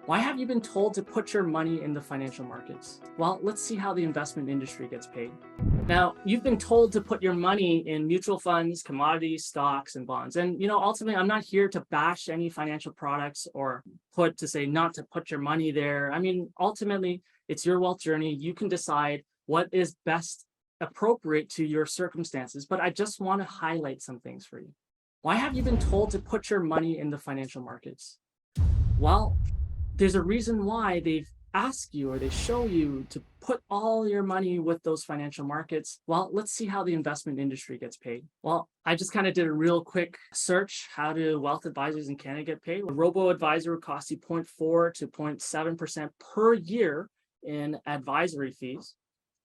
Why have you been told to put your money in the financial markets? Well, let's see how the investment industry gets paid. Now, you've been told to put your money in mutual funds, commodities, stocks, and bonds. And, ultimately, I'm not here to bash any financial products or to say not to put your money there. I mean, ultimately, it's your wealth journey. You can decide what is best appropriate to your circumstances. But I just want to highlight some things for you. Why have you been told to put your money in the financial markets? Well, there's a reason why they've asked you or they show you to put all your money with those financial markets. Well, let's see how the investment industry gets paid. Well, I just kind of did a real quick search. How do wealth advisors in Canada get paid? A robo-advisor would cost you 0.4 to 0.7% per year in advisory fees.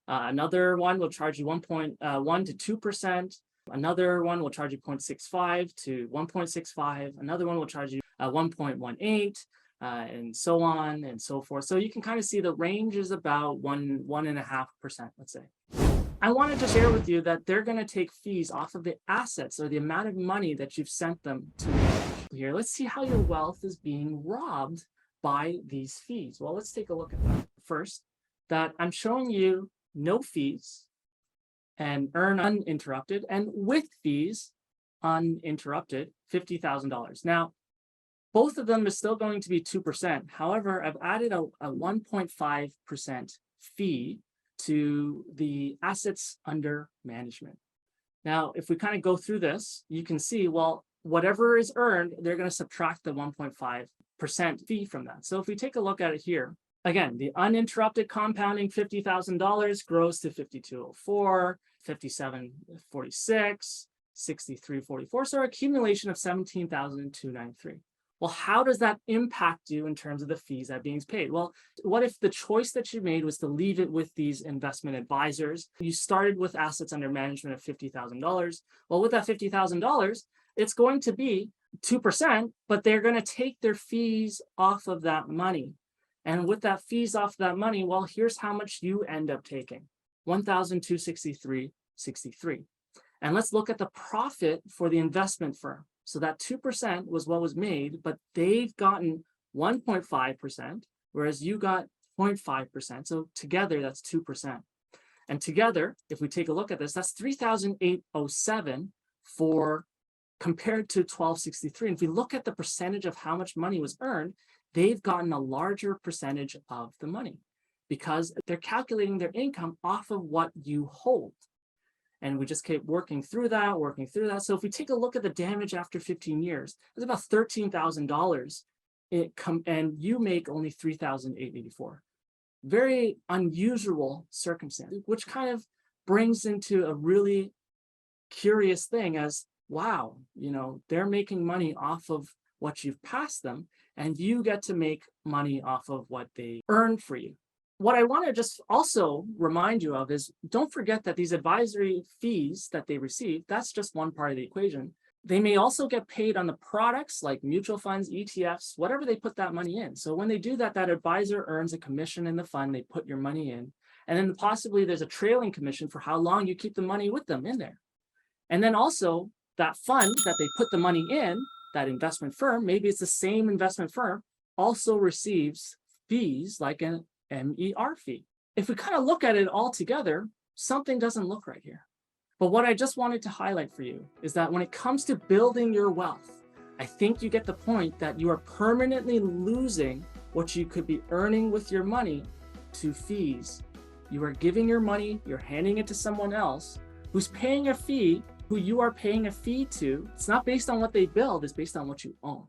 Another one will charge you 1.1 to 2%. Another one will charge you 0.65 to 1.65. Another one will charge you 1.18. And so on and so forth. So you can kind of see the range is about 1.5%, let's say. I wanted to share with you that they're going to take fees off of the assets or the amount of money that you've sent them to manage. Here, let's see how your wealth is being robbed by these fees. Well, let's take a look at that. First, that I'm showing you no fees and earn uninterrupted, and with fees uninterrupted, $50,000. Now, both of them is still going to be 2%. However, I've added a 1.5% fee to the assets under management. Now, if we kind of go through this, you can see, well, whatever is earned, they're going to subtract the 1.5% fee from that. So if we take a look at it here, again, the uninterrupted compounding $50,000 grows to 5,204, 5,746, 6,344. So our accumulation of 17,293. Well, how does that impact you in terms of the fees that are being paid? Well, what if the choice that you made was to leave it with these investment advisors? You started with assets under management of $50,000. Well, with that $50,000, it's going to be 2%, but they're going to take their fees off of that money. And with that fees off that money, well, here's how much you end up taking, $1,263.63. And let's look at the profit for the investment firm. So that 2% was what was made, but they've gotten 1.5%, whereas you got 0.5%. So together, that's 2%. And together, if we take a look at this, that's 3,807 for compared to 1,263. And if we look at the percentage of how much money was earned, they've gotten a larger percentage of the money because they're calculating their income off of what you hold. And we just keep working through that. So if we take a look at the damage after 15 years, it's about $13,000. And you make only $3,884. Very unusual circumstance, which kind of brings into a really curious thing as, wow, they're making money off of what you've passed them, and you get to make money off of what they earn for you. What I want to just also remind you of is don't forget that these advisory fees that they receive, that's just one part of the equation. They may also get paid on the products like mutual funds, ETFs, whatever they put that money in. So when they do that, that advisor earns a commission in the fund, they put your money in, and then possibly there's a trailing commission for how long you keep the money with them in there. And then also that fund that they put the money in, that investment firm, maybe it's the same investment firm, also receives fees like an MER fee. If we kind of look at it all together, something doesn't look right here. But what I just wanted to highlight for you is that when it comes to building your wealth, I think you get the point that you are permanently losing what you could be earning with your money to fees. You are giving your money, you're handing it to someone else who's paying a fee, who you are paying a fee to. It's not based on what they build, it's based on what you own.